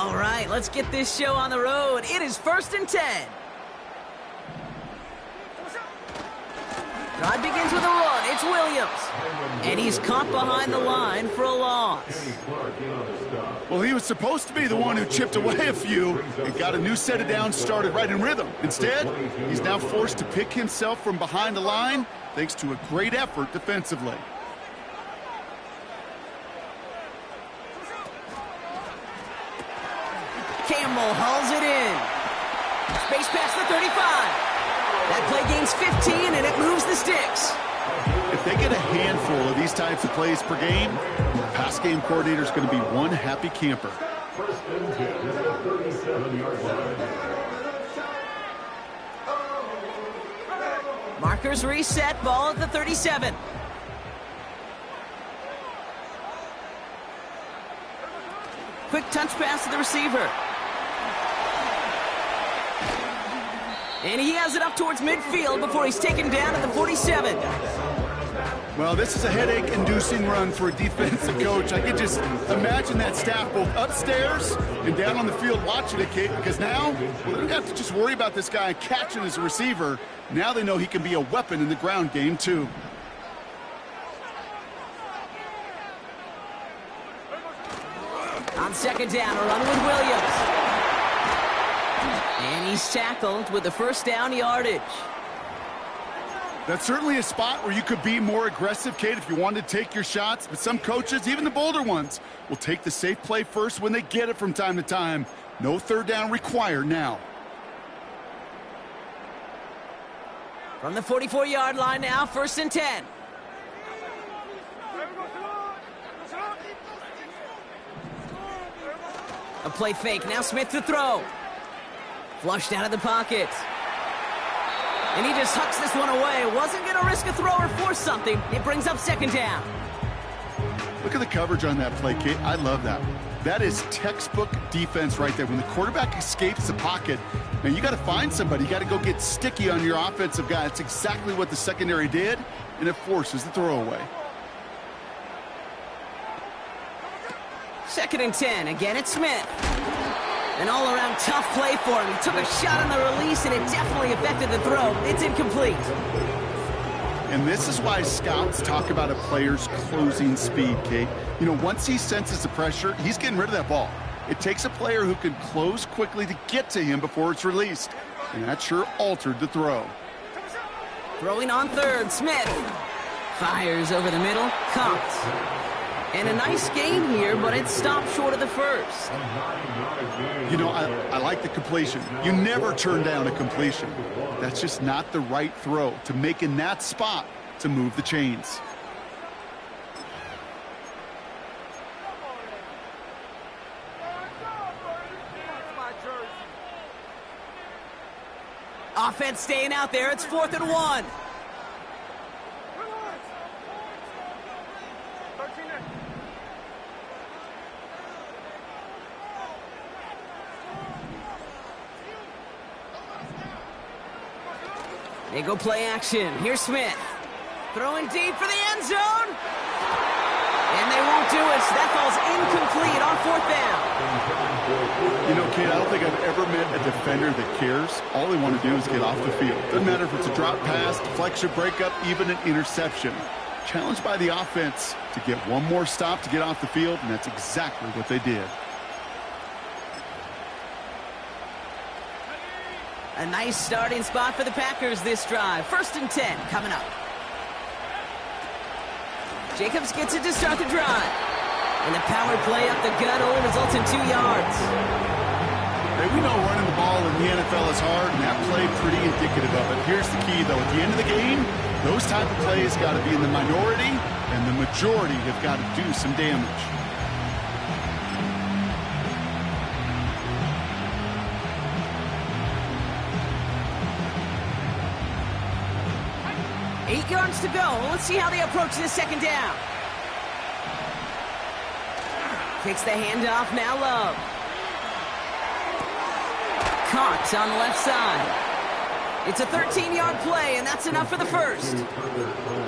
All right, let's get this show on the road. It is 1st and 10. Drive begins with a run. It's Williams. And he's caught behind the line for a loss. Well, he was supposed to be the one who chipped away a few and got a new set of downs started right in rhythm. Instead, he's now forced to pick himself from behind the line thanks to a great effort defensively. Campbell hauls it in. Space past the 35. That play gains 15, and it moves the sticks. If they get a handful of these types of plays per game, the pass game coordinator is going to be one happy camper. First and 10 at the 37-yard line. Markers reset, ball at the 37. Quick touch pass to the receiver. And he has it up towards midfield before he's taken down at the 47. Well, this is a headache-inducing run for a defensive coach. I can just imagine that staff both upstairs and down on the field watching it, Kate, because now, well, they don't have to just worry about this guy catching as a receiver. Now they know he can be a weapon in the ground game, too. On second down, a run with Williams. And he's tackled with the first down yardage. That's certainly a spot where you could be more aggressive, Kate, if you wanted to take your shots. But some coaches, even the bolder ones, will take the safe play first when they get it from time to time. No third down required now. From the 44-yard line now, 1st and 10. A play fake. Now Smith to throw. Flushed out of the pocket. And he just hucks this one away. Wasn't going to risk a throw or force something. It brings up second down. Look at the coverage on that play, Kate. I love that. That is textbook defense right there. When the quarterback escapes the pocket, man, you got to find somebody. You got to go get sticky on your offensive guy. That's exactly what the secondary did, and it forces the throwaway. 2nd and 10. Again, it's Smith. An all-around tough play for him. He took a shot on the release, and it definitely affected the throw. It's incomplete. And this is why scouts talk about a player's closing speed, Kate. You know, once he senses the pressure, he's getting rid of that ball. It takes a player who can close quickly to get to him before it's released. And that sure altered the throw. Throwing on third, Smith. Fires over the middle, caught. And a nice gain here, but it stopped short of the first. You know, I like the completion. You never turn down a completion. That's just not the right throw to make in that spot to move the chains. Offense staying out there. It's 4th and 1. They go play action. Here's Smith. Throwing deep for the end zone. And they won't do it. So that falls incomplete on 4th down. You know, Kate, I don't think I've ever met a defender that cares. All they want to do is get off the field. Doesn't matter if it's a drop pass, deflection, breakup, even an interception. Challenged by the offense to get one more stop to get off the field, and that's exactly what they did. A nice starting spot for the Packers this drive. 1st and 10 coming up. Jacobs gets it to start the drive. And the power play up the gut only results in 2 yards. Hey, we know running the ball in the NFL is hard, and that play pretty indicative of it. Here's the key, though. At the end of the game, those type of plays got to be in the minority, and the majority have got to do some damage. Eight yards to go. Let's see how they approach this second down. Takes the handoff, now Love. Caught on the left side. It's a 13-yard play, and that's enough for the first.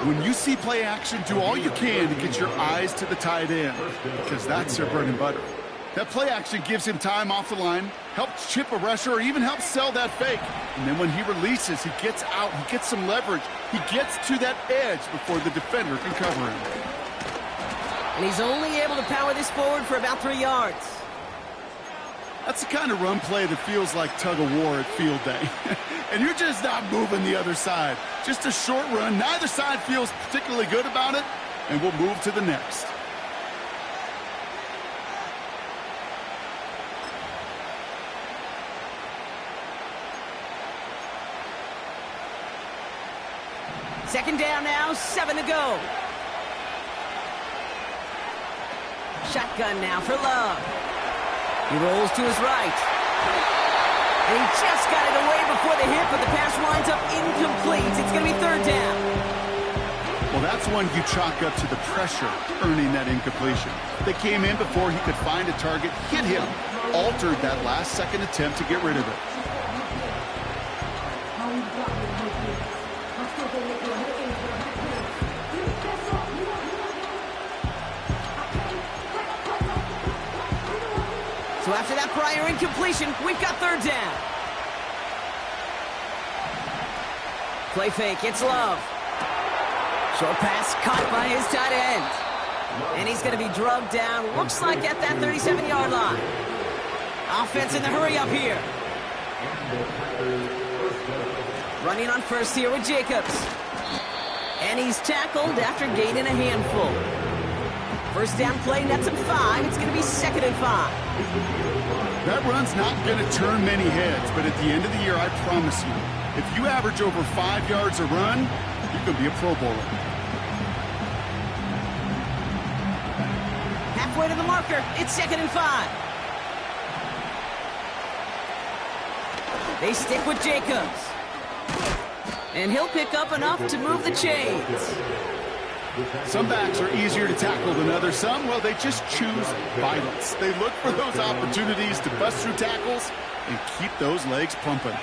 When you see play action, do all you can to get your eyes to the tight end, because that's their bread and butter. That play action gives him time off the line, helps chip a rusher, or even helps sell that fake. And then when he releases, he gets out, he gets some leverage. He gets to that edge before the defender can cover him. And he's only able to power this forward for about 3 yards. That's the kind of run play that feels like tug-of-war at field day. And you're just not moving the other side. Just a short run. Neither side feels particularly good about it, and we'll move to the next. Second down now, 7 to go. Shotgun now for Love. He rolls to his right. And he just got it away before the hit, but the pass winds up incomplete. It's going to be third down. Well, that's one you chalk up to the pressure earning that incompletion. They came in before he could find a target, hit him, altered that last-second attempt to get rid of it. So after that prior incompletion, we've got third down. Play fake, it's Love. Short pass caught by his tight end. And he's going to be drugged down, looks like at that 37-yard line. Offense in the hurry up here. Running on first here with Jacobs. And he's tackled after gaining a handful. First down play, nets him 5. It's going to be 2nd and 5. That run's not going to turn many heads, but at the end of the year, I promise you, if you average over 5 yards a run, you can be a Pro Bowler. Halfway to the marker, it's 2nd and 5. They stick with Jacobs. And he'll pick up enough to move the chains. Some backs are easier to tackle than others. Some, well, they just choose violence. They look for those opportunities to bust through tackles and keep those legs pumping.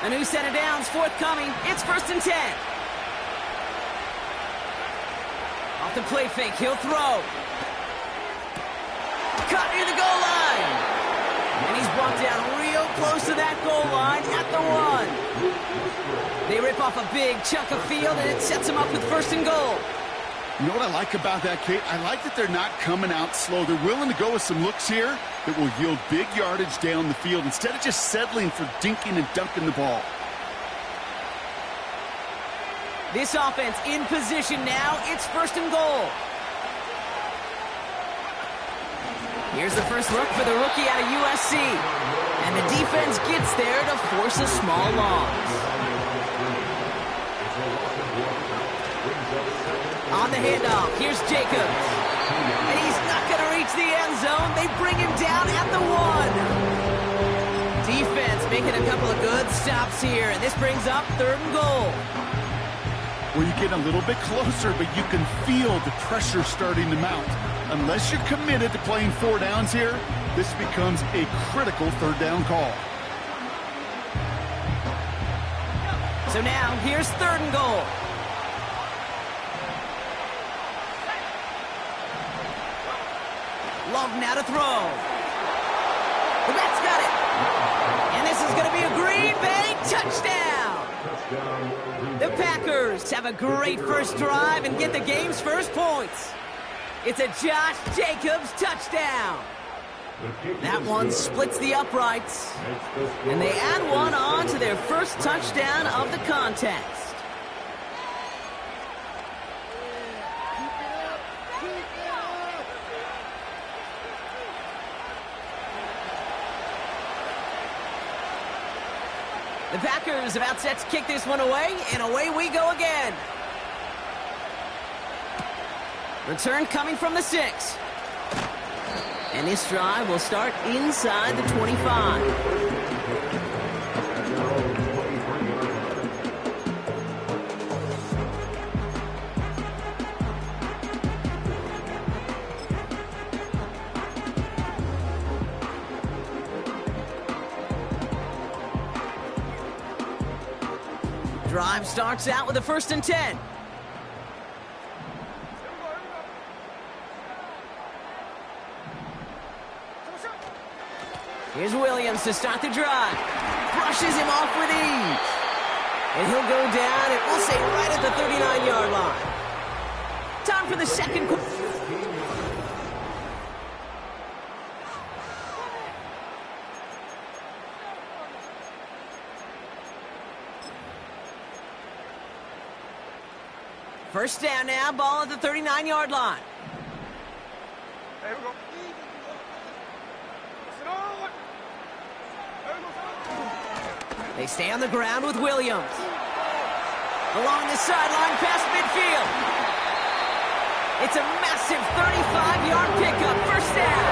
A new set of downs forthcoming. It's 1st and 10. Off the play fake, he'll throw. Caught near the goal line. And he's brought down real close to that goal line at the 1. They rip off a big chunk of field, and it sets him up with 1st and goal. You know what I like about that, Kate? I like that they're not coming out slow. They're willing to go with some looks here that will yield big yardage down the field instead of just settling for dinking and dunking the ball. This offense in position now. It's 1st and goal. Here's the first look for the rookie out of USC. And the defense gets there to force a small loss. On the handoff, here's Jacobs. And he's not going to reach the end zone. They bring him down at the 1. Defense making a couple of good stops here. And this brings up 3rd and goal. Well, you get a little bit closer, but you can feel the pressure starting to mount. Unless you're committed to playing 4 downs here, this becomes a critical 3rd down call. So now, here's 3rd and goal. Love now to throw. The Mets got it. And this is going to be a Green Bay touchdown. The Packers have a great first drive and get the game's first points. It's a Josh Jacobs touchdown. That one splits the uprights. And they add one on to their first touchdown of the contest. The Packers about set to kick this one away, and away we go again. Return coming from the 6. And this drive will start inside the 25. Drive starts out with a 1st and 10. Here's Williams to start the drive. Brushes him off with ease. And he'll go down, and we'll say right at the 39-yard line. Time for the second quarter. First down now, ball at the 39-yard line. There we go. They stay on the ground with Williams. Along the sideline past midfield. It's a massive 35-yard pickup. First down.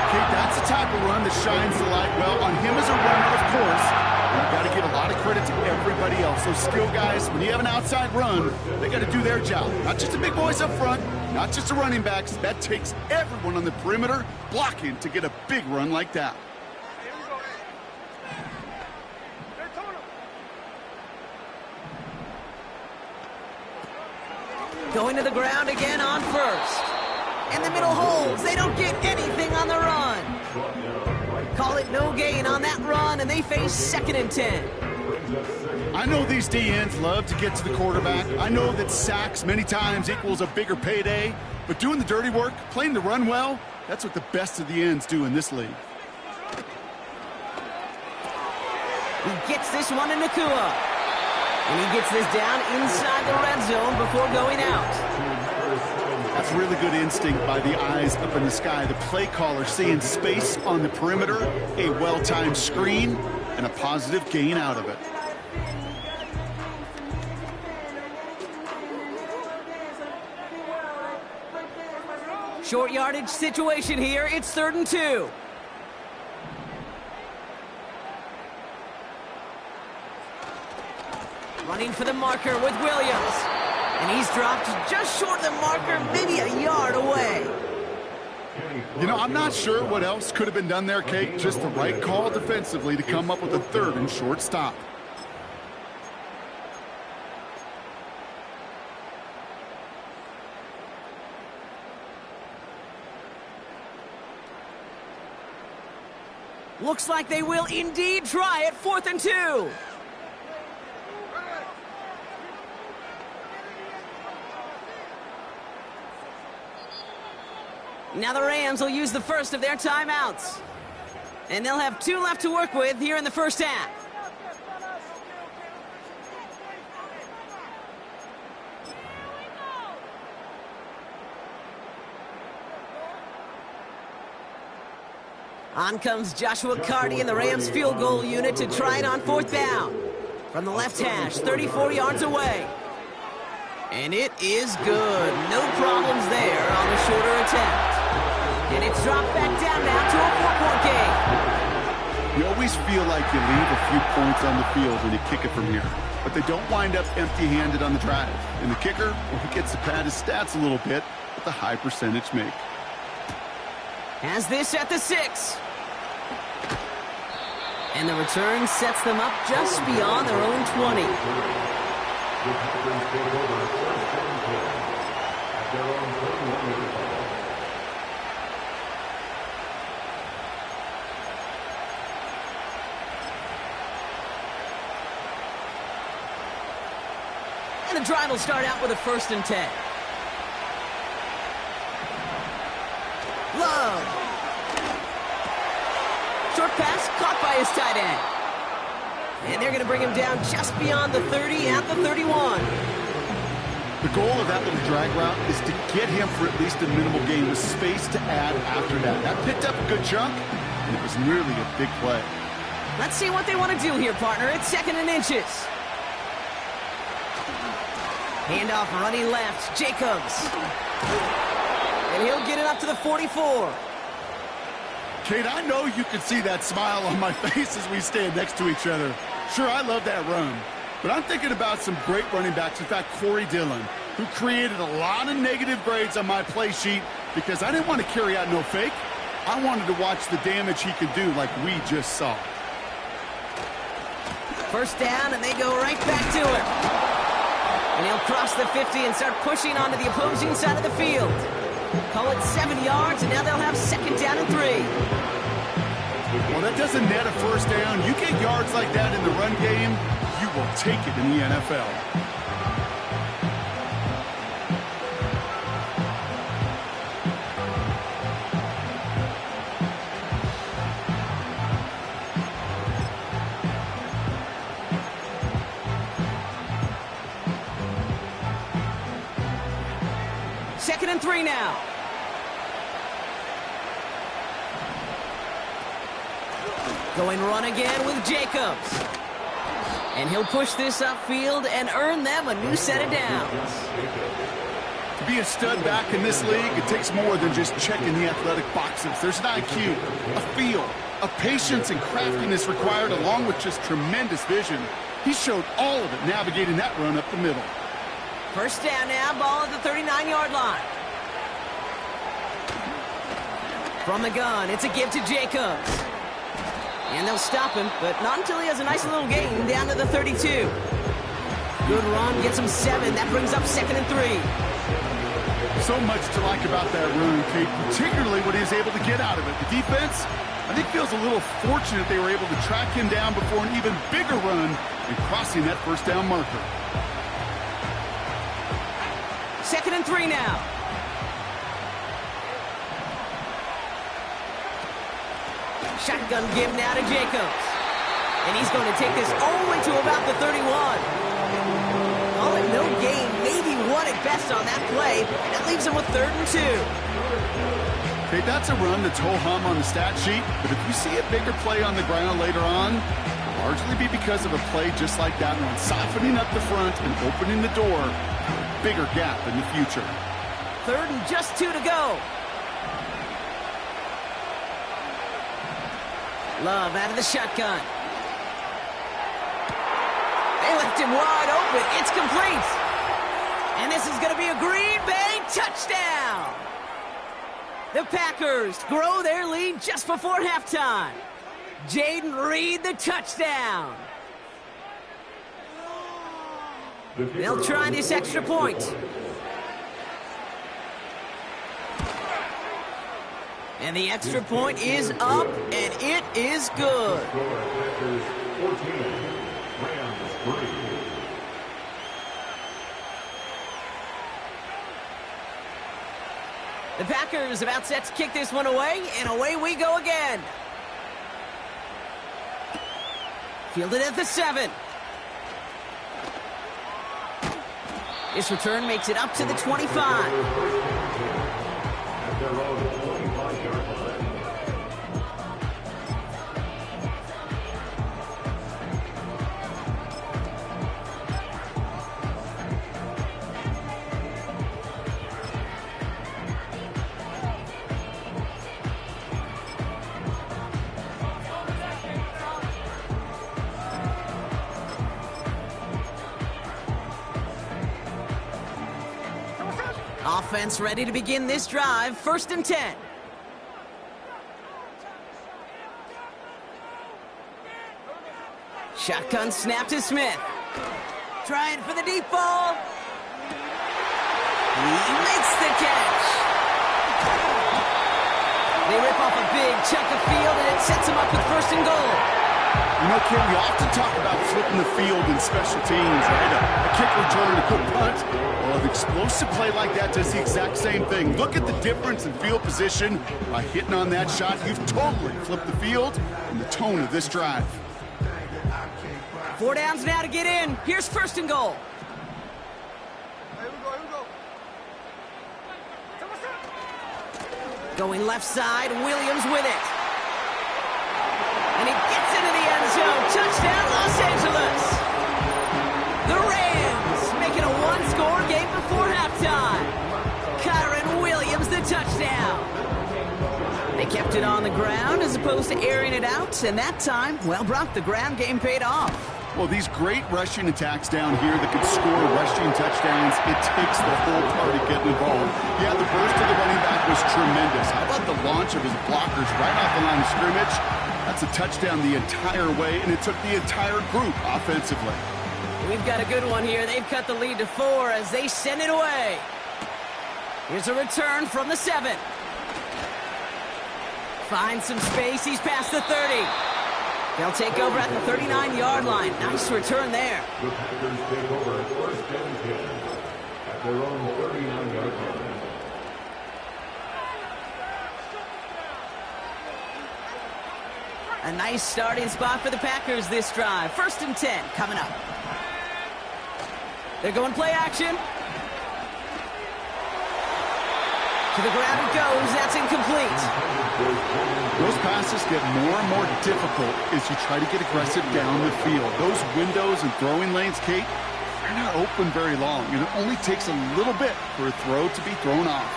Okay, that's the type of run that shines the light well on him as a runner, of course. You've got to give a lot of credit to everybody else. Those skill guys, when you have an outside run, they got to do their job. Not just the big boys up front, not just the running backs. That takes everyone on the perimeter blocking to get a big run like that. Going to the ground again on first. And the middle holds. They don't get anything on the run. Call it no gain on that run, and they face 2nd and 10. I know these DNs love to get to the quarterback. I know that sacks many times equals a bigger payday. But doing the dirty work, playing the run well, that's what the best of the ends do in this league. He gets this one in Nakua. And he gets this down inside the red zone before going out. That's really good instinct by the eyes up in the sky. The play caller seeing space on the perimeter, a well-timed screen, and a positive gain out of it. Short yardage situation here. It's 3rd and 2. Running for the marker with Williams. And he's dropped just short of the marker, maybe a yard away. You know, I'm not sure what else could have been done there, Kate. Just the right call defensively to come up with a 3rd and short stop. Looks like they will indeed try it. 4th and 2. Now the Rams will use the first of their timeouts. And they'll have 2 left to work with here in the first half. On comes Joshua Carty and the Rams field goal unit to try it on 4th down. From the left hash, 34 yards away. And it is good. No problems there on the shorter attempt. And it's dropped back down now to a 4-point game. You always feel like you leave a few points on the field when you kick it from here. But they don't wind up empty-handed on the drive. And the kicker, well, he gets to pad his stats a little bit with a high percentage make. Has this at the 6. And the return sets them up just beyond their own 20. And the drive will start out with a 1st and 10. Love. Short pass caught by his tight end. And they're going to bring him down just beyond the 30 at the 31. The goal of that little drag route is to get him for at least a minimal gain with space to add after that. That picked up a good chunk, and it was nearly a big play. Let's see what they want to do here, partner. It's 2nd and inches. Handoff running left, Jacobs. And he'll get it up to the 44. Kate, I know you can see that smile on my face as we stand next to each other. Sure, I love that run. But I'm thinking about some great running backs. In fact, Corey Dillon, who created a lot of negative grades on my play sheet because I didn't want to carry out no fake. I wanted to watch the damage he could do like we just saw. First down, and they go right back to it. And he'll cross the 50 and start pushing onto the opposing side of the field. Call it 7 yards, and now they'll have 2nd down and 3. Well, that doesn't net a first down. You get yards like that in the run game, you will take it in the NFL. Second and 3 now. Going run again with Jacobs. And he'll push this upfield and earn them a new set of downs. To be a stud back in this league, it takes more than just checking the athletic boxes. There's an IQ, a feel, a patience and craftiness required along with just tremendous vision. He showed all of it navigating that run up the middle. First down now, ball at the 39-yard line. From the gun, it's a give to Jacobs. And they'll stop him, but not until he has a nice little gain down to the 32. Good run, gets him 7. That brings up second and 3. So much to like about that run, Kate, particularly what he was able to get out of it. The defense, I think, feels a little fortunate they were able to track him down before an even bigger run and crossing that first down marker. Second and 3 now. Shotgun give now to Jacobs. And he's going to take this all the way to about the 31. Call it no gain, maybe one at best on that play. And that leaves him with 3rd and 2. Okay, that's a run that's ho-hum on the stat sheet. But if you see a bigger play on the ground later on, it'll largely be because of a play just like that one, softening up the front and opening the door to a bigger gap in the future. 3rd and just 2 to go. Love out of the shotgun. They left him wide open. It's complete. And this is going to be a Green Bay touchdown. The Packers grow their lead just before halftime. Jaden Reed, the touchdown. They'll try this extra point. And the extra point is up, and it is good. The Packers about set to kick this one away, and away we go again. Fielded at the 7. This return makes it up to the 25. Offense ready to begin this drive. 1st and 10. Shotgun snap to Smith. Trying for the deep ball. He makes the catch. They rip off a big chunk of field, and it sets him up with 1st and goal. You know, Ken, we often talk about flipping the field in special teams, right? A kick return, a good punt. Well, an explosive play like that does the exact same thing. Look at the difference in field position. By hitting on that shot, you've totally flipped the field and the tone of this drive. 4 downs now to get in. Here's 1st and goal. Here we go. Going left side, Williams with it. And he gets into the end zone. Touchdown, Los Angeles. The Rams making a one-score game before halftime. Kyron Williams, the touchdown. They kept it on the ground as opposed to airing it out. And that time, well, Brock, the ground game paid off. Well, these great rushing attacks down here that could score rushing touchdowns, it takes the whole party getting involved. Yeah, the burst of the running back was tremendous. How about the launch of his blockers right off the line of scrimmage? That's a touchdown the entire way, and it took the entire group offensively. We've got a good one here. They've cut the lead to 4 as they send it away. Here's a return from the 7. Finds some space. He's past the 30. They'll take over at the 39-yard line. Nice return there. The Packers take over first and 10 at their own 39-yard line. A nice starting spot for the Packers this drive. First and 10 coming up. They're going play action. To the ground it goes. That's incomplete. Those passes get more and more difficult as you try to get aggressive down the field. Those windows and throwing lanes, Kate, they're not open very long, and it only takes a little bit for a throw to be thrown off.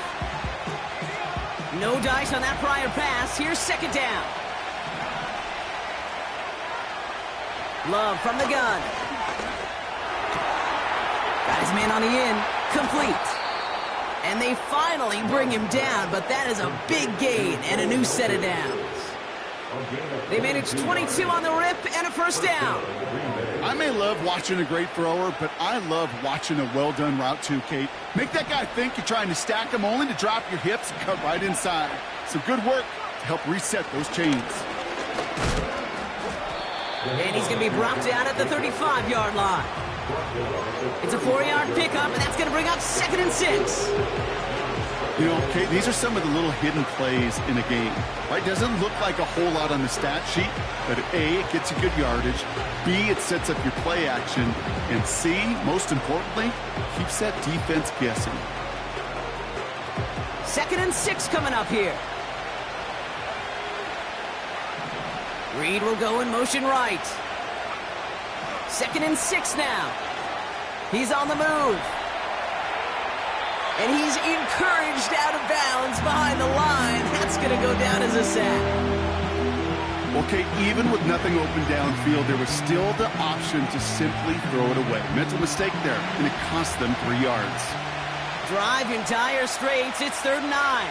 No dice on that prior pass. Here's second down. Love from the gun. Got his man on the in. Complete. And they finally bring him down, but that is a big gain and a new set of downs. They managed 22 on the rip and a first down. I may love watching a great thrower, but I love watching a well-done route too, Kate. Make that guy think you're trying to stack him only to drop your hips and cut right inside. Some good work to help reset those chains. And he's going to be brought down at the 35-yard line. It's a 4-yard pickup, and that's going to bring up second and 6. You know, Kate, these are some of the little hidden plays in a game. Right? Doesn't look like a whole lot on the stat sheet, but A, it gets you good yardage. B, it sets up your play action. And C, most importantly, keeps that defense guessing. Second and 6 coming up here. Reed will go in motion right. Second and 6 now. He's on the move. And he's encouraged out of bounds behind the line. That's going to go down as a sack. Okay, even with nothing open downfield, there was still the option to simply throw it away. Mental mistake there, and it cost them 3 yards. Drive in dire straits. It's 3rd and 9.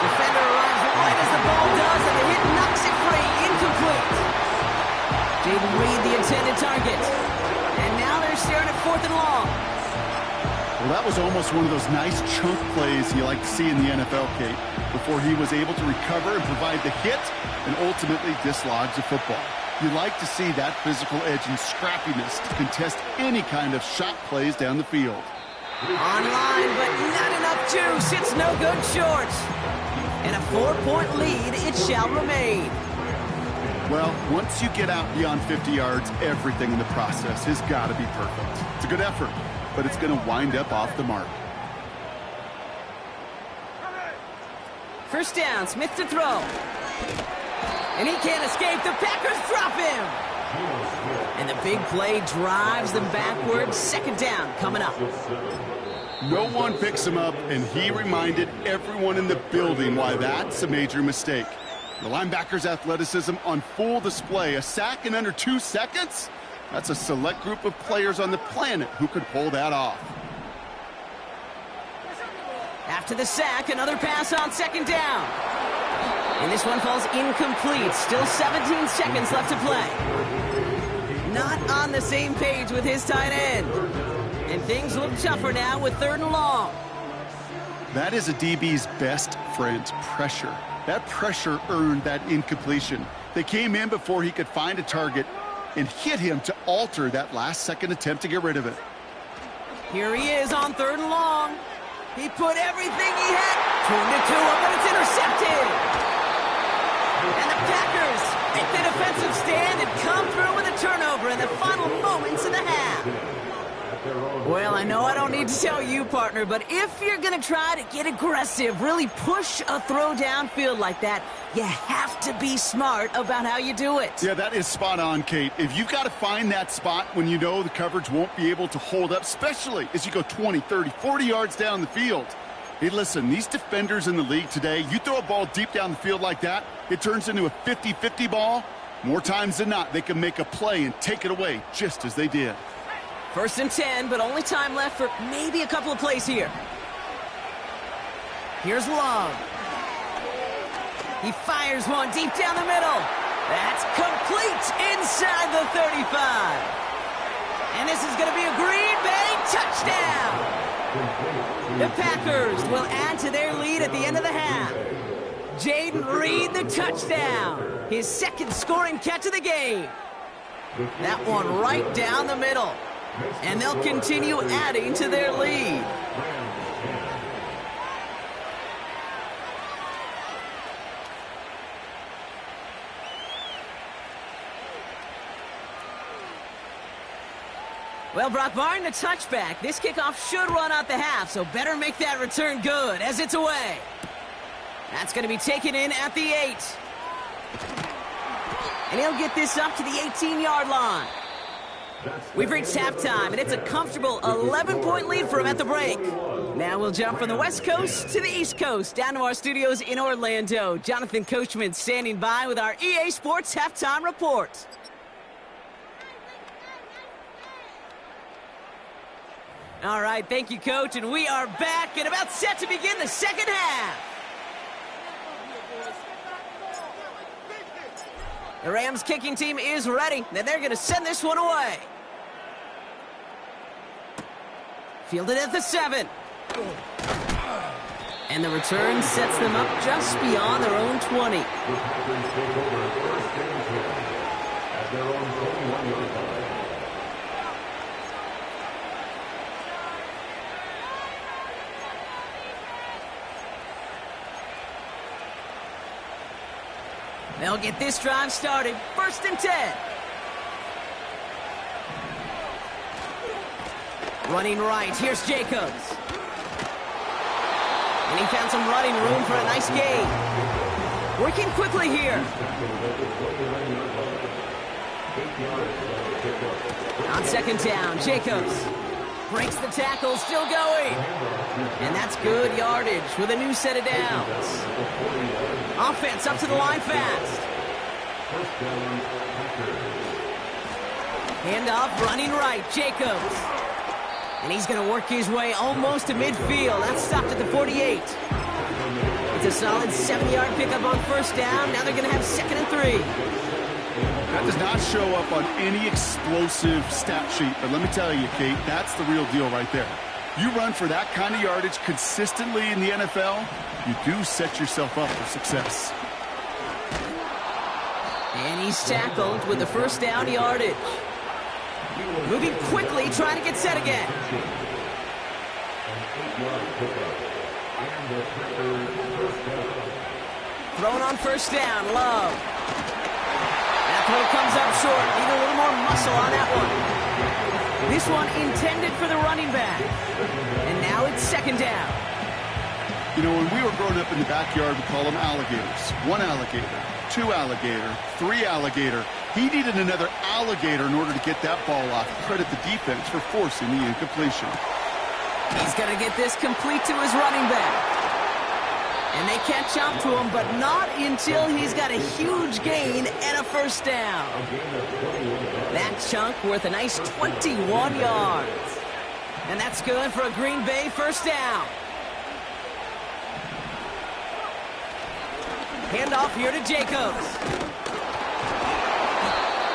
Defender arrives right as the ball does, and the hit knocks it free. Incomplete. Didn't read the intended target. And now they're staring at 4th and long. Well, that was almost one of those nice chunk plays you like to see in the NFL, Kate, before he was able to recover and provide the hit and ultimately dislodge the football. You like to see that physical edge and scrappiness to contest any kind of shot plays down the field. Online, but not enough juice. It's no good short. And a 4-point lead, it shall remain. Well, once you get out beyond 50 yards, everything in the process has got to be perfect. It's a good effort, but it's going to wind up off the mark. First down, Smith to throw. And he can't escape. The Packers drop him. And the big play drives them backwards. Second down coming up. No one picks him up, and he reminded everyone in the building why that's a major mistake. The linebacker's athleticism on full display. A sack in under 2 seconds? That's a select group of players on the planet who could pull that off. After the sack, another pass on second down. And this one falls incomplete. Still 17 seconds left to play. Not on the same page with his tight end. And things look tougher now with 3rd and long. That is a DB's best friend, pressure. That pressure earned that incompletion. They came in before he could find a target and hit him to alter that last-second attempt to get rid of it. Here he is on 3rd and long. He put everything he had. Turned it to him, but it's intercepted. And the Packers make the defensive stand and come through with a turnover in the final moments of the half. Well, I know I don't need to tell you, partner, but if you're going to try to get aggressive, really push a throw downfield like that, you have to be smart about how you do it. Yeah, that is spot on, Kate. If you've got to find that spot when you know the coverage won't be able to hold up, especially as you go 20, 30, 40 yards down the field. Hey, listen, these defenders in the league today, you throw a ball deep down the field like that, it turns into a 50-50 ball. More times than not, they can make a play and take it away just as they did. 1st and 10, but only time left for maybe a couple of plays here. Here's Love. He fires one deep down the middle. That's complete inside the 35. And this is going to be a Green Bay touchdown. The Packers will add to their lead at the end of the half. Jaden Reed, the touchdown. His second scoring catch of the game. That one right down the middle. And they'll continue adding to their lead. Well, Brock, barring the touchback, this kickoff should run out the half, so better make that return good as it's away. That's going to be taken in at the 8. And he'll get this up to the 18-yard line. We've reached halftime, and it's a comfortable 11-point lead for him at the break. Now we'll jump from the West Coast to the East Coast, down to our studios in Orlando. Jonathan Coachman standing by with our EA Sports Halftime Report. All right, thank you, Coach, and we are back and about set to begin the second half. The Rams kicking team is ready, and they're going to send this one away. Fielded at the 7. And the return sets them up just beyond their own 20. At their own 21-yard line. They'll get this drive started. 1st and 10. Running right. Here's Jacobs. And he found some running room for a nice gain. Working quickly here. On 2nd down, Jacobs breaks the tackle, still going. And that's good yardage with a new set of downs. Offense up to the line fast. Handoff, running right, Jacobs. And he's going to work his way almost to midfield. That's stopped at the 48. It's a solid 7-yard pickup on 1st down. Now they're going to have 2nd and 3. That does not show up on any explosive stat sheet, but let me tell you, Kate, that's the real deal right there. You run for that kind of yardage consistently in the NFL, you do set yourself up for success. And he's tackled with the 1st down yardage. Moving quickly, trying to get set again. Thrown on 1st down, Love. That throw comes up short. Need a little more muscle on that one. This one intended for the running back. And now it's 2nd down. You know, when we were growing up in the backyard, we call them alligators. 1 alligator, 2 alligator, 3 alligator. He needed another alligator in order to get that ball off. Credit the defense for forcing the incompletion. He's going to get this complete to his running back. And they catch up to him, but not until he's got a huge gain and a 1st down. That chunk worth a nice 21 yards. And that's good for a Green Bay 1st down. Handoff here to Jacobs.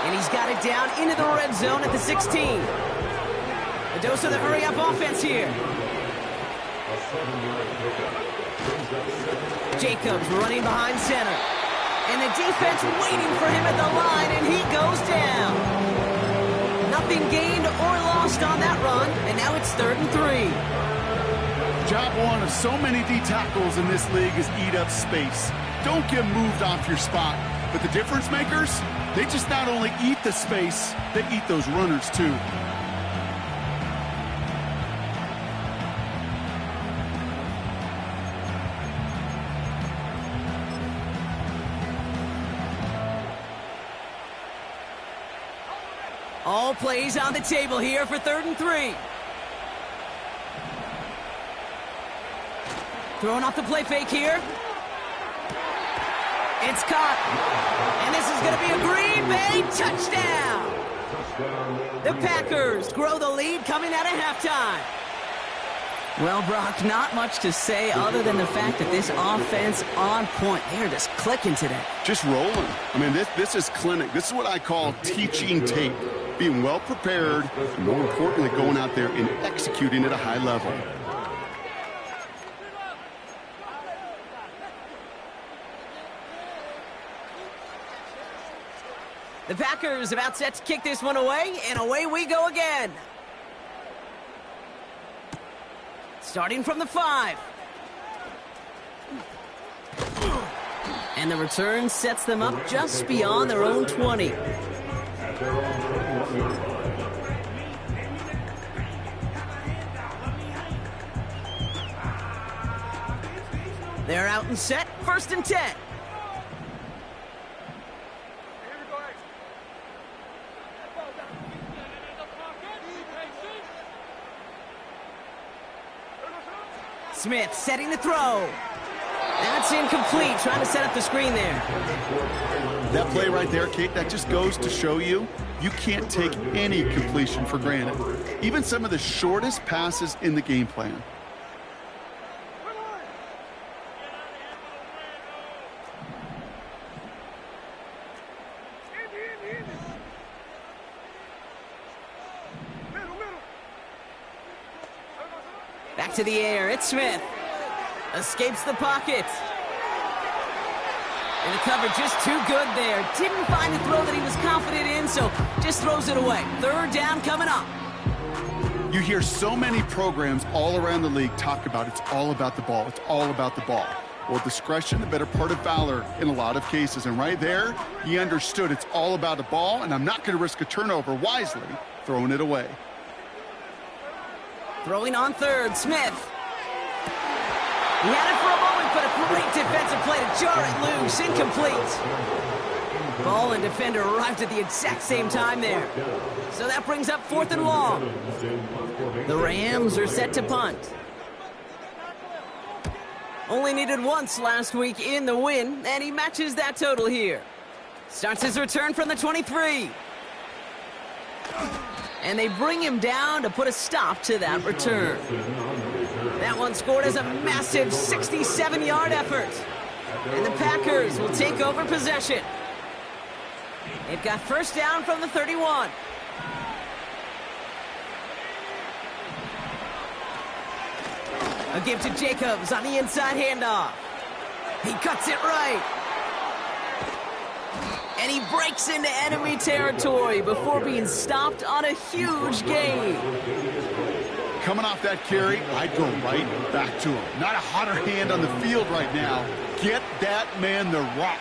And he's got it down into the red zone at the 16. A dose of the hurry-up offense here. Jacobs running behind center. And the defense waiting for him at the line, and he goes down. Nothing gained or lost on that run, and now it's 3rd and 3. Job one of so many D tackles in this league is eat up space. Don't get moved off your spot. But the difference makers, they just not only eat the space, they eat those runners too. All plays on the table here for 3rd and 3. Throwing off the play fake here. It's caught. And this is going to be a Green Bay touchdown. The Packers grow the lead coming out of halftime. Well, Brock, not much to say other than the fact that this offense on point. They're just clicking today. Just rolling. I mean, this is clinic. This is what I call teaching tape. Being well prepared, and more importantly, going out there and executing at a high level. The Packers about set to kick this one away, and away we go again. Starting from the 5. And the return sets them up just beyond their own 20. They're out and set, 1st and 10. Smith setting the throw. That's incomplete, trying to set up the screen there. That play right there, Kate, that just goes to show you can't take any completion for granted. Even some of the shortest passes in the game plan. Back to the air, it's Smith. Escapes the pocket. And the cover just too good there. Didn't find the throw that he was confident in, so just throws it away. 3rd down coming up. You hear so many programs all around the league talk about it's all about the ball. It's all about the ball. Well, discretion, the better part of valor in a lot of cases. And right there, he understood it's all about the ball, and I'm not going to risk a turnover, wisely throwing it away. Throwing on 3rd, Smith. He had it for a moment, but a great defensive play to jar it loose. Incomplete. Ball and defender arrived at the exact same time there. So that brings up 4th and long. The Rams are set to punt. Only needed once last week in the win, and he matches that total here. Starts his return from the 23. And they bring him down to put a stop to that return. That one scored as a massive 67-yard effort. And the Packers will take over possession. They've got 1st down from the 31. A give to Jacobs on the inside handoff. He cuts it right. And he breaks into enemy territory before being stopped on a huge gain. Coming off that carry, I'd go right back to him. Not a hotter hand on the field right now. Get that man the rock.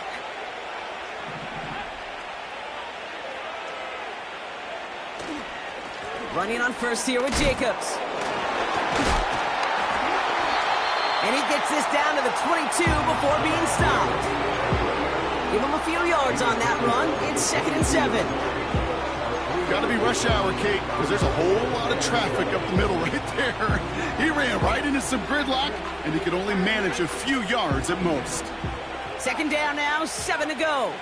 Running on 1st here with Jacobs. And he gets this down to the 22 before being stopped. Give him a few yards on that run. It's 2nd and 7. Got to be rush hour, Kate, because there's a whole lot of traffic up the middle right there. He ran right into some gridlock, and he could only manage a few yards at most. 2nd down now, 7 to go.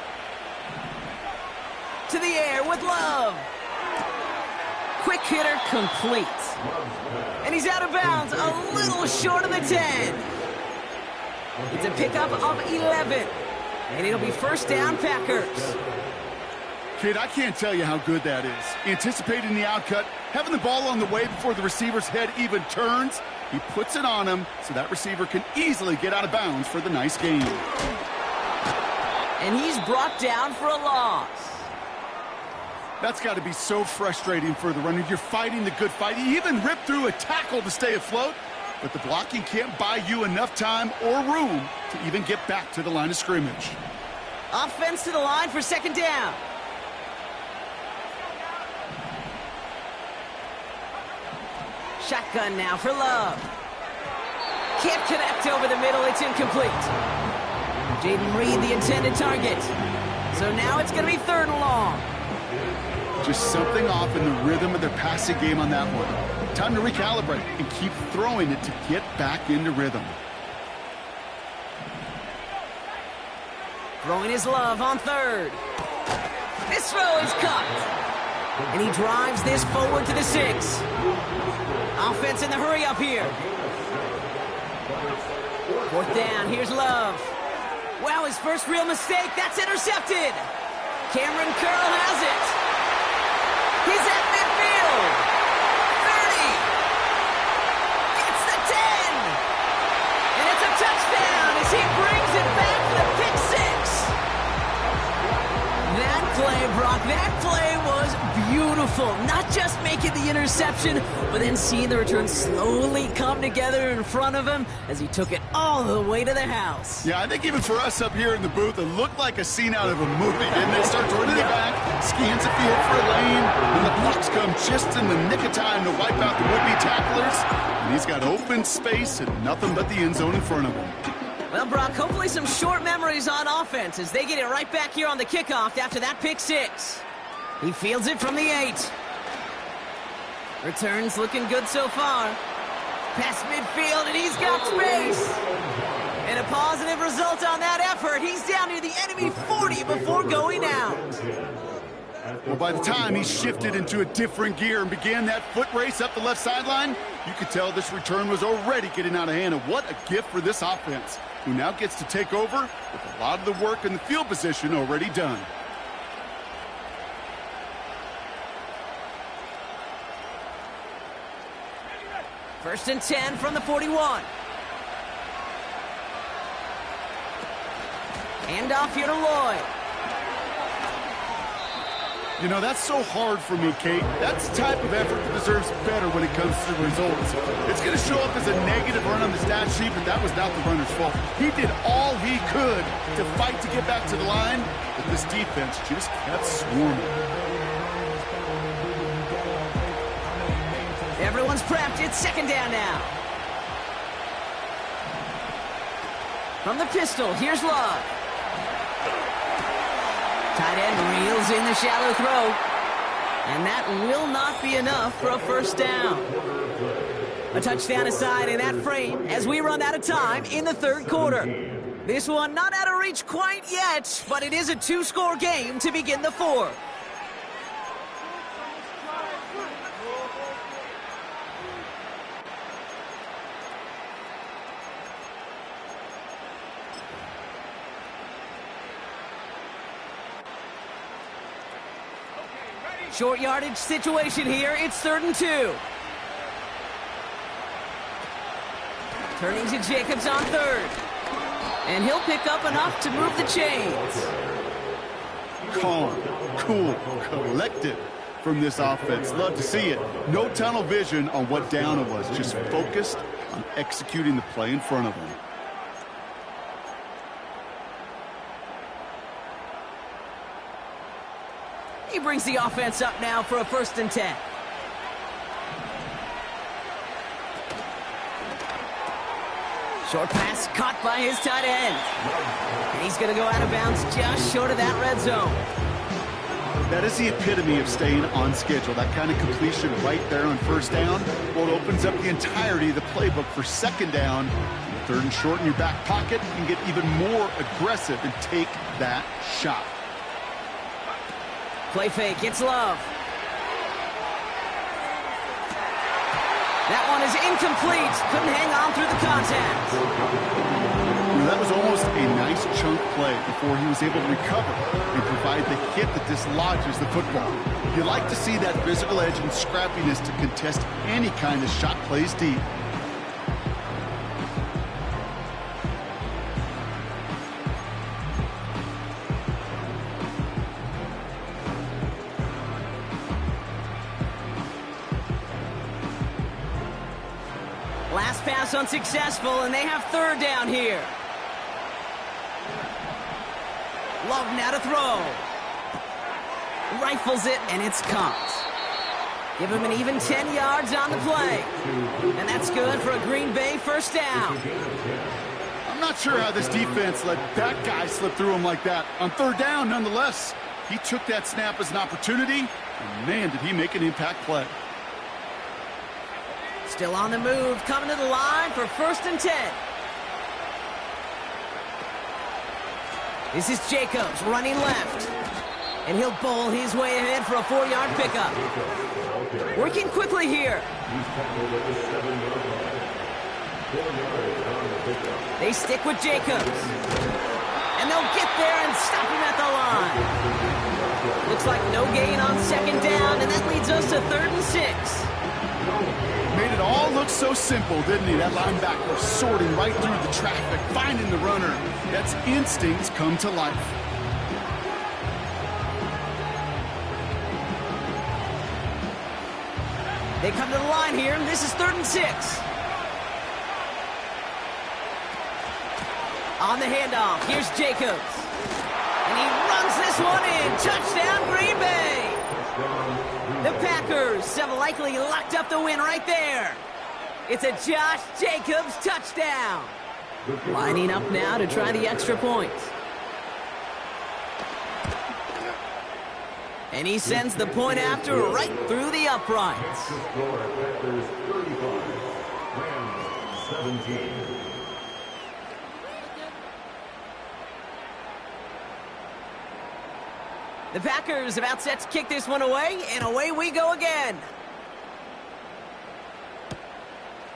To the air with Love. Quick hitter complete. And he's out of bounds, a little short of the 10. It's a pickup of 11. And it'll be 1st down, Packers. Kid, I can't tell you how good that is. Anticipating the outcut, having the ball on the way before the receiver's head even turns. He puts it on him so that receiver can easily get out of bounds for the nice gain. And he's brought down for a loss. That's got to be so frustrating for the runner. You're fighting the good fight. He even ripped through a tackle to stay afloat. But the blocking can't buy you enough time or room to even get back to the line of scrimmage. Offense to the line for 2nd down. Shotgun now for Love. Can't connect over the middle. It's incomplete. Jaden Reed, the intended target. So now it's going to be 3rd and long. Just something off in the rhythm of their passing game on that one. Time to recalibrate and keep throwing it to get back into rhythm. Throwing his Love on 3rd. This throw is caught. And he drives this forward to the 6. Offense in the hurry up here. 4th down, here's Love. Wow, his first real mistake, that's intercepted. Cameron Curl has it. He's at midfield. 30. Gets the 10. And it's a touchdown as he brings it back for the pick 6. That play brought beautiful. Not just making the interception, but then seeing the return slowly come together in front of him as he took it all the way to the house. Yeah, I think even for us up here in the booth, it looked like a scene out of a movie, didn't it? Starts running it back, scans the field for a lane, and the blocks come just in the nick of time to wipe out the would-be tacklers. And he's got open space and nothing but the end zone in front of him. Well, Brock, hopefully some short memories on offense as they get it right back here on the kickoff after that pick six. He fields it from the 8. Returns looking good so far. Past midfield, and he's got space. And a positive result on that effort. He's down near the enemy 40 before going out. Well, by the time he shifted into a different gear and began that foot race up the left sideline, you could tell this return was already getting out of hand. And what a gift for this offense, who now gets to take over with a lot of the work in the field position already done. First and 10 from the 41. Hand off here to Lloyd. You know, that's so hard for me, Kate. That's the type of effort that deserves better when it comes to results. It's going to show up as a negative run on the stat sheet, but that was not the runner's fault. He did all he could to fight to get back to the line, but this defense just kept swarming. Everyone's prepped. It's second down now. From the pistol, here's Love. Tight end reels in the shallow throw. And that will not be enough for a first down. A touchdown aside in that frame as we run out of time in the third quarter. This one not out of reach quite yet, but it is a two-score game to begin the fourth. Short yardage situation here. It's 3rd and 2. Turning to Jacobs on 3rd. And he'll pick up enough to move the chains. Calm, cool, collected from this offense. Love to see it. No tunnel vision on what down it was. Just focused on executing the play in front of them. He brings the offense up now for a 1st and 10. Short pass caught by his tight end. And he's going to go out of bounds just short of that red zone. That is the epitome of staying on schedule. That kind of completion right there on first down. Well, it opens up the entirety of the playbook for second down. 3rd and short in your back pocket. You can get even more aggressive and take that shot. Play fake, it's Love. That one is incomplete. Couldn't hang on through the contact. Well, that was almost a nice chunk play before he was able to recover and provide the hit that dislodges the football. You like to see that physical edge and scrappiness to contest any kind of shot plays deep. Last pass unsuccessful, and they have 3rd down here. Love now to throw. Rifles it, and it's caught. Give him an even 10 yards on the play. And that's good for a Green Bay first down. I'm not sure how this defense let that guy slip through him like that. On 3rd down, nonetheless, he took that snap as an opportunity, and man, did he make an impact play. Still on the move, coming to the line for 1st and 10. This is Jacobs running left. And he'll bowl his way ahead for a 4-yard pickup. Working quickly here. They stick with Jacobs. And they'll get there and stop him at the line. Looks like no gain on 2nd down, and that leads us to 3rd and 6. Made it all look so simple, didn't he? That linebacker sorting right through the traffic, finding the runner. That's instincts come to life. They come to the line here, and this is 3rd and 6. On the handoff, here's Jacobs. And he runs this one in. Touchdown, Green Bay. The Packers have likely locked up the win right there. It's a Josh Jacobs touchdown. Lining up now to try the extra point. And he sends the point after right through the uprights. Packers 35, Rams 17. The Packers about set to kick this one away, and away we go again.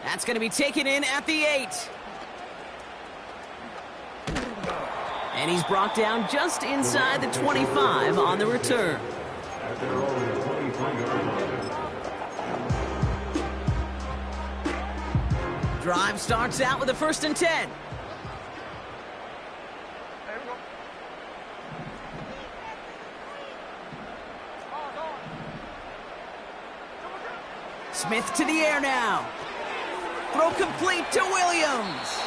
That's going to be taken in at the 8. And he's brought down just inside the 25 on the return. At their own 25-yard line. Drive starts out with a 1st and 10. Smith to the air now. Throw complete to Williams.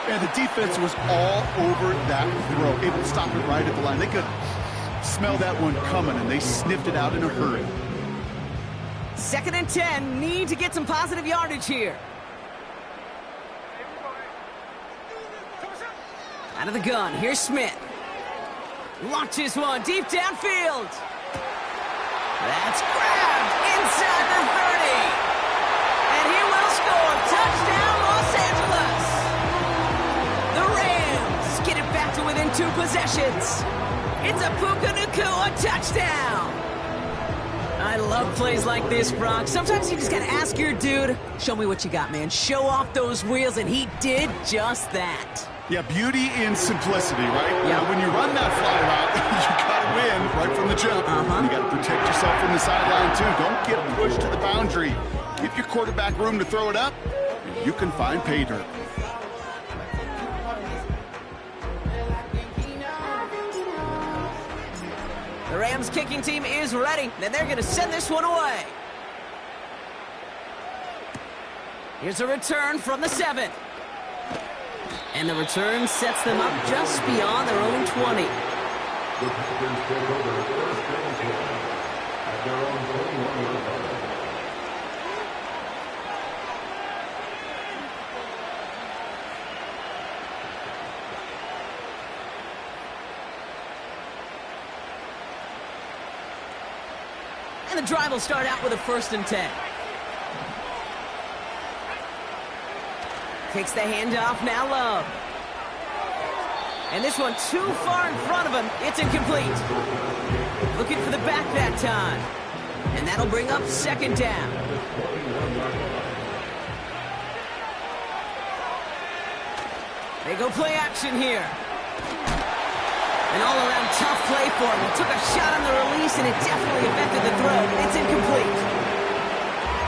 And the defense was all over that throw, able to stop it right at the line. They could smell that one coming, and they sniffed it out in a hurry. 2nd and 10. Need to get some positive yardage here. Out of the gun, here's Smith. Launches one deep downfield. That's grabbed inside the 30. And he will score. Touchdown, Los Angeles. The Rams get it back to within 2 possessions. It's a Puka Nacua touchdown. I love plays like this, Brock. Sometimes you just got to ask your dude, show me what you got, man. Show off those wheels, and he did just that. Yeah, beauty in simplicity, right? Yeah. When you run that fly route, you got to win right from the jump. You got to protect yourself from the sideline, too. Don't get pushed to the boundary. Give your quarterback room to throw it up, and you can find pay dirt. The Rams kicking team is ready, and they're going to send this one away. Here's a return from the 7. And the return sets them up just beyond their own 20. The Packers take over 1st and 10 at their own 21-yard line. And the drive will start out with a 1st and 10. Takes the handoff, now Love. And this one too far in front of him. It's incomplete. Looking for the back that time. And that'll bring up 2nd down. They go play action here. An all-around tough play for him. He took a shot on the release, and it definitely affected the throw. It's incomplete.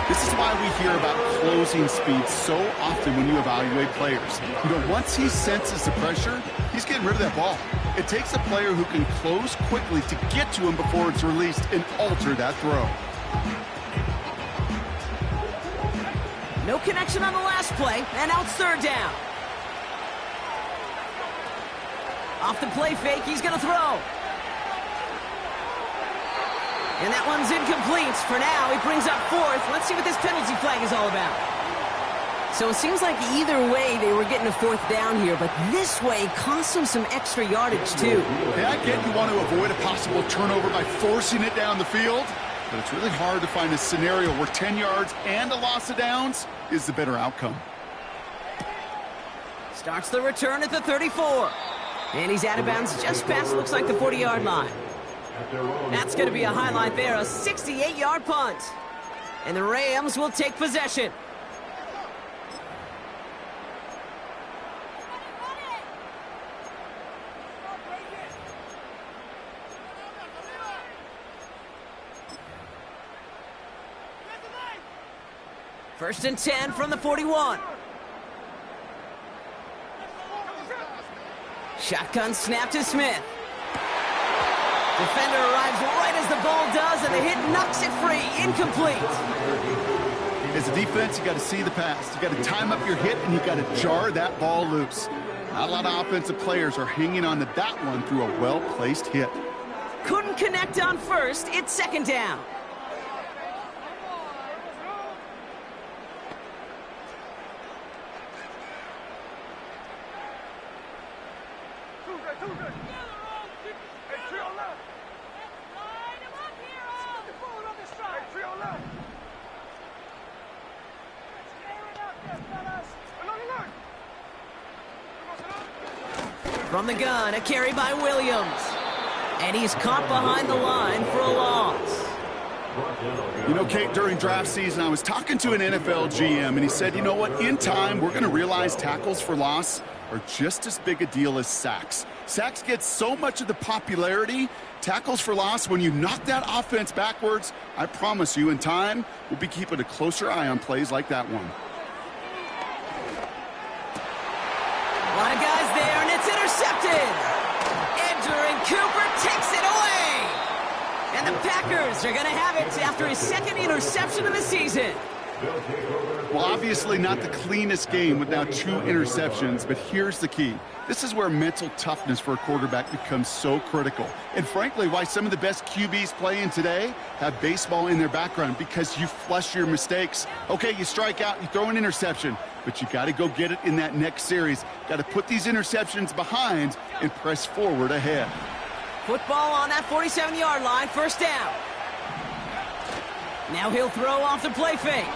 This is why we hear about closing speed so often when you evaluate players. You know, once he senses the pressure, he's getting rid of that ball. It takes a player who can close quickly to get to him before it's released and alter that throw. No connection on the last play, and now it's 3rd down. Off the play fake, he's going to throw. And that one's incomplete. For now, he brings up 4th. Let's see what this penalty flag is all about. So it seems like either way they were getting a 4th down here, but this way cost them some extra yardage too. Yeah, I get you want to avoid a possible turnover by forcing it down the field, but it's really hard to find a scenario where 10 yards and a loss of downs is the better outcome. Starts the return at the 34. And he's out of bounds just past, looks like, the 40-yard line. That's going to be a highlight there, a 68-yard punt. And the Rams will take possession. First and 10 from the 41. Shotgun snap to Smith. Defender arrives right as the ball does, and the hit knocks it free. Incomplete. As a defense, you got to see the pass. You got to time up your hit, and you got to jar that ball loose. Not a lot of offensive players are hanging on to that one through a well-placed hit. Couldn't connect on first. It's second down. From the gun, a carry by Williams. And he's caught behind the line for a loss. You know, Kate, during draft season, I was talking to an NFL GM, and he said, you know what, in time, we're going to realize tackles for loss are just as big a deal as sacks. Sacks get so much of the popularity. Tackles for loss, when you knock that offense backwards, I promise you, in time, we'll be keeping a closer eye on plays like that one. A lot of guys there, and it's intercepted. Edger and Cooper takes it away. And the Packers are going to have it after his second interception of the season. Well, obviously not the cleanest game with now 2 interceptions, but here's the key. This is where mental toughness for a quarterback becomes so critical. And frankly, why some of the best QBs playing today have baseball in their background, because you flush your mistakes. Okay, you strike out, you throw an interception, but you got to go get it in that next series. Got to put these interceptions behind and press forward ahead. Football on that 47-yard line, first down. Now he'll throw off the play fake.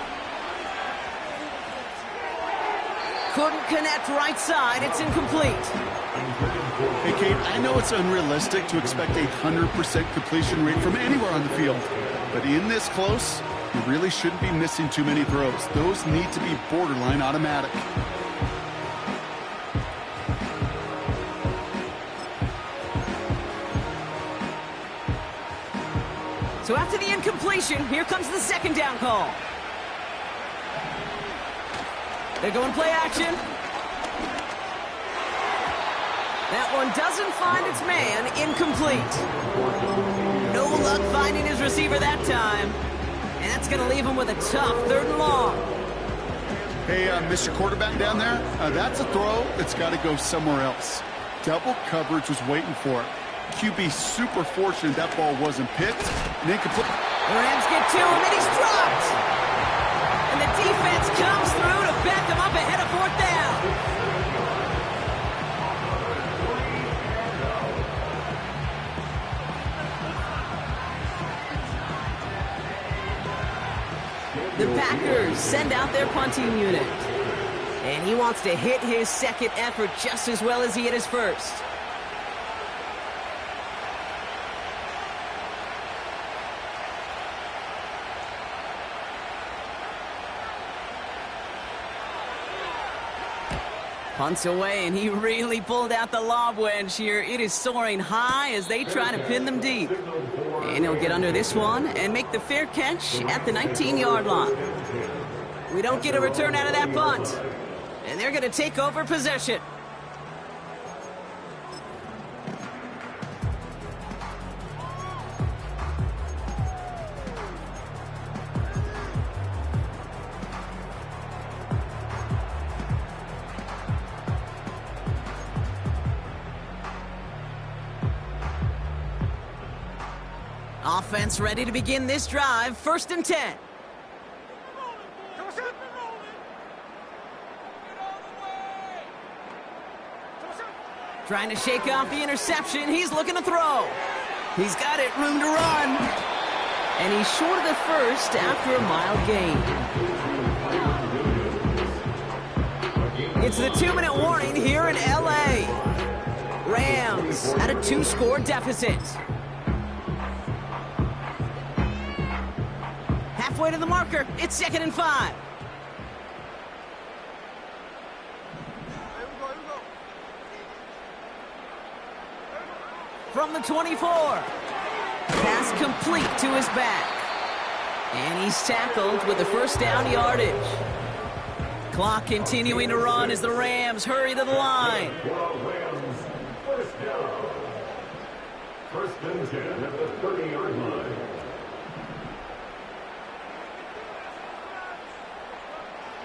Couldn't connect right side. It's incomplete. Hey, Kate, I know it's unrealistic to expect a 100% completion rate from anywhere on the field. But in this close, you really shouldn't be missing too many throws. Those need to be borderline automatic. So after the incompletion, here comes the second down call. They're going play action. That one doesn't find its man. Incomplete. No luck finding his receiver that time. And that's going to leave him with a tough 3rd and long. Hey, Mr. Quarterback down there, that's a throw that's got to go somewhere else. Double coverage was waiting for it. QB super fortunate that ball wasn't picked. And incomplete. The Rams get to him, and he's dropped. And the defense comes through to back him up ahead of 4th down. The Packers send out their punting unit. And he wants to hit his second effort just as well as he hit his first. Punts away, and he really pulled out the lob wedge here. It is soaring high as they try to pin them deep. And he'll get under this one and make the fair catch at the 19-yard line. We don't get a return out of that punt. And they're going to take over possession. Offense ready to begin this drive. 1st and 10. Trying to shake off the interception. He's looking to throw. He's got it. Room to run. And he's short of the first after a mile gain. It's the 2-minute warning here in L.A. Rams at a 2-score deficit. Halfway to the marker. It's 2nd and 5. From the 24. Pass complete to his back. And he's tackled with the 1st down yardage. Clock continuing to run as the Rams hurry to the line. First and 10 at the 30-yard line.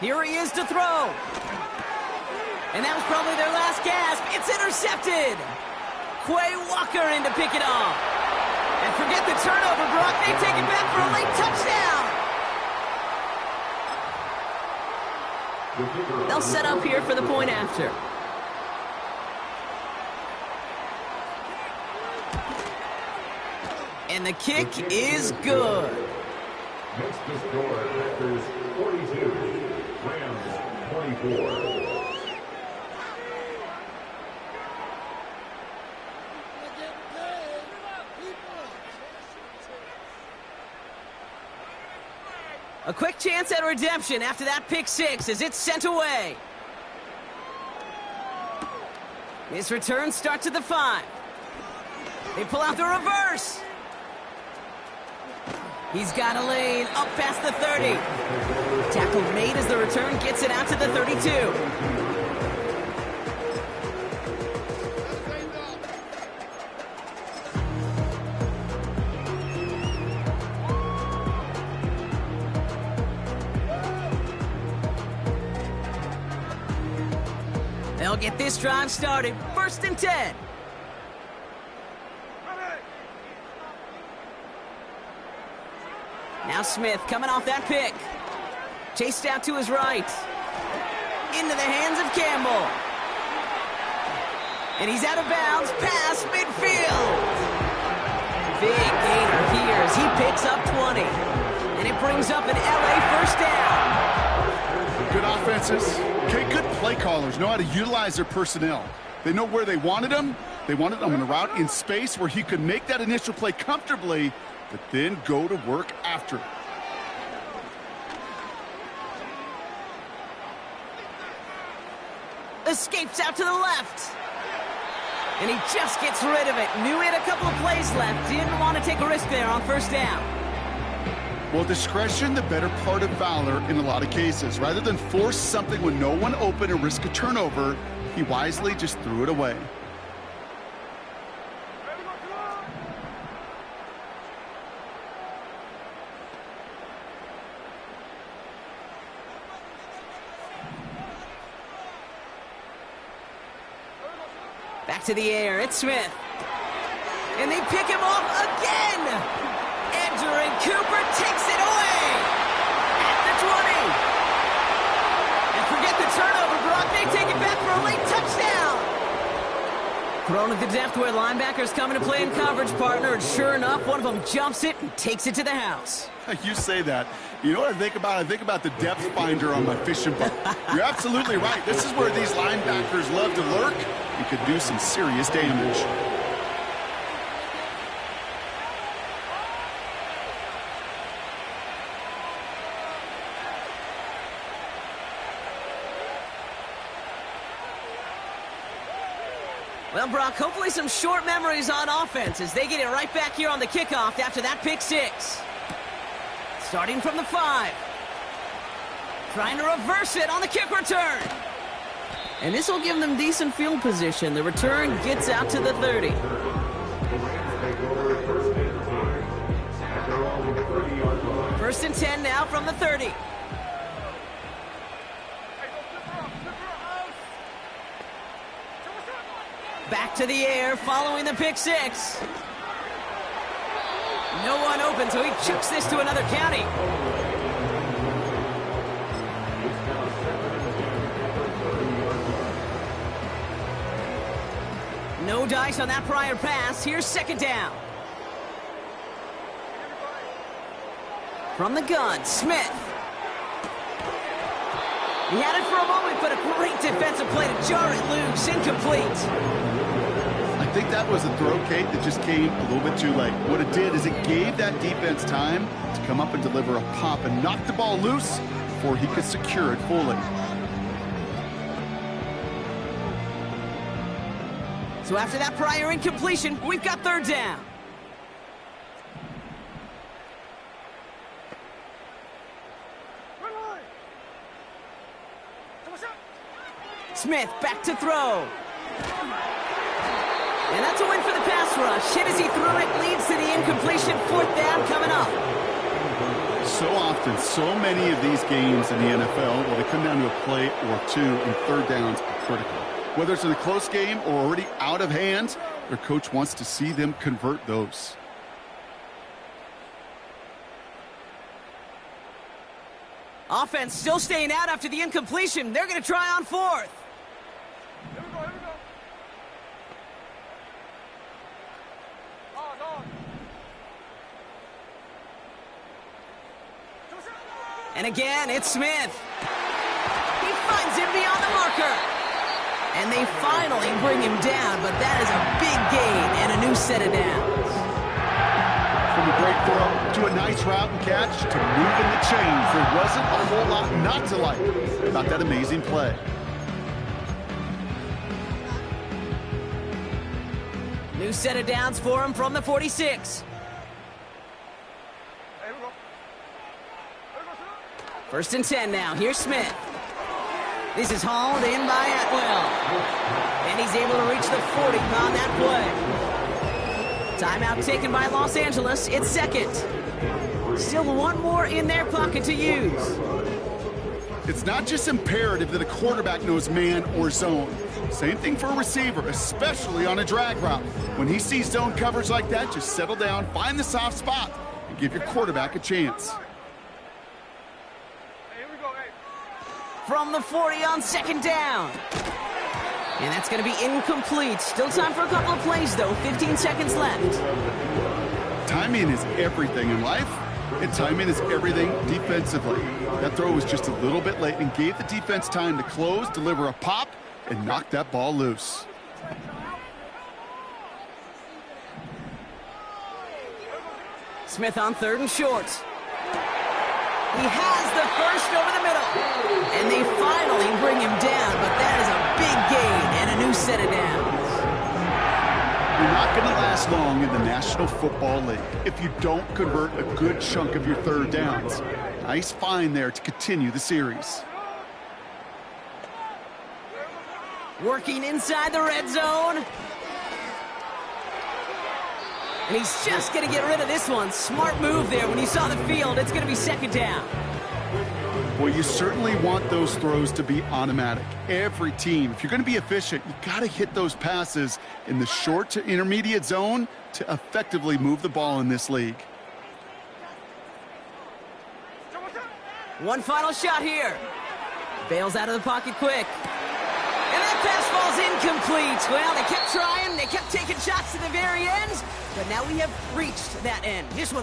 Here he is to throw. And that was probably their last gasp. It's intercepted. Quay Walker in to pick it off. And forget the turnover, Brock. They take it back for a late touchdown. They'll set up here for the point after. And the kick is good. Makes the score Packers 42, Rams 24. A quick chance at redemption after that pick six as it's sent away. This return starts at the 5. They pull out the reverse. He's got a lane up past the 30. Tackle made as the return gets it out to the 32. They'll get this drive started. First and 10. Now Smith coming off that pick. Chased out to his right. Into the hands of Campbell. And he's out of bounds past midfield. Big gainer here as he picks up 20. And it brings up an LA first down. Good offenses. Okay, good play callers know how to utilize their personnel. They know where they wanted him. They wanted him in a route in space where he could make that initial play comfortably, but then go to work after. Escapes out to the left. And he just gets rid of it. Knew he had a couple of plays left. Didn't want to take a risk there on first down. Well, discretion, the better part of valor in a lot of cases. Rather than force something when no one open and risk a turnover, he wisely just threw it away. Back to the air, it's Smith. And they pick him off again! And Cooper takes it away at the 20. And forget the turnover, Brock. They take it back for a late touchdown. Thrown at the depth where linebackers come into play in coverage, partner. And sure enough, one of them jumps it and takes it to the house. You say that. You know what I think about? I think about the depth finder on my fishing boat. You're absolutely right. This is where these linebackers love to lurk and could do some serious damage. Well, Brock, hopefully some short memories on offense as they get it right back here on the kickoff after that pick six. Starting from the 5. Trying to reverse it on the kick return. And this will give them decent field position. The return gets out to the 30. First and 10 now from the 30. Back to the air following the pick six. No one open, so he chucks this to another county. No dice on that prior pass. Here's second down. From the gun, Smith. He had it for a moment, but a great defensive play to jar it loose. Incomplete. I think that was a throw, Kate, that just came a little bit too late. What it did is it gave that defense time to come up and deliver a pop and knock the ball loose before he could secure it fully. So after that prior incompletion, we've got third down. Smith back to throw. And that's a win for the pass rush. Hit as he threw it, leads to the incompletion. 4th down coming up. So often, so many of these games in the NFL, well, they come down to a play or two, and 3rd downs are critical. Whether it's in a close game or already out of hand, their coach wants to see them convert those. Offense still staying out after the incompletion. They're going to try on 4th. Here we go, here we go. On. And again, it's Smith. He finds him beyond the marker. And they finally bring him down, but that is a big gain and a new set of downs. From a great throw to a nice route and catch to moving the chains, there wasn't a whole lot not to like about that amazing play. New set of downs for him from the 46. Here we go. 1st and 10 now. Here's Smith. This is hauled in by Atwell. And he's able to reach the 40 on that play. Timeout taken by Los Angeles. It's 2nd. Still one more in their pocket to use. It's not just imperative that a quarterback knows man or zone. Same thing for a receiver, especially on a drag route. When he sees zone coverage like that, just settle down, find the soft spot, and give your quarterback a chance. Here we go, hey. From the 40 on 2nd down. And that's going to be incomplete. Still time for a couple of plays, though. 15 seconds left. Timing is everything in life, and timing is everything defensively. That throw was just a little bit late and gave the defense time to close, deliver a pop, and knock that ball loose. Smith on 3rd and short. He has the first over the middle. And they finally bring him down, but that is a big gain and a new set of downs. You're not going to last long in the National Football League if you don't convert a good chunk of your 3rd downs. Nice find there to continue the series. Working inside the red zone. And he's just going to get rid of this one. Smart move there when he saw the field. It's going to be 2nd down. Well, you certainly want those throws to be automatic. Every team, if you're going to be efficient, you got to hit those passes in the short to intermediate zone to effectively move the ball in this league. One final shot here. Bails out of the pocket quick. And that pass falls incomplete. Well, they kept trying. They kept taking shots to the very end. But now we have reached that end. This one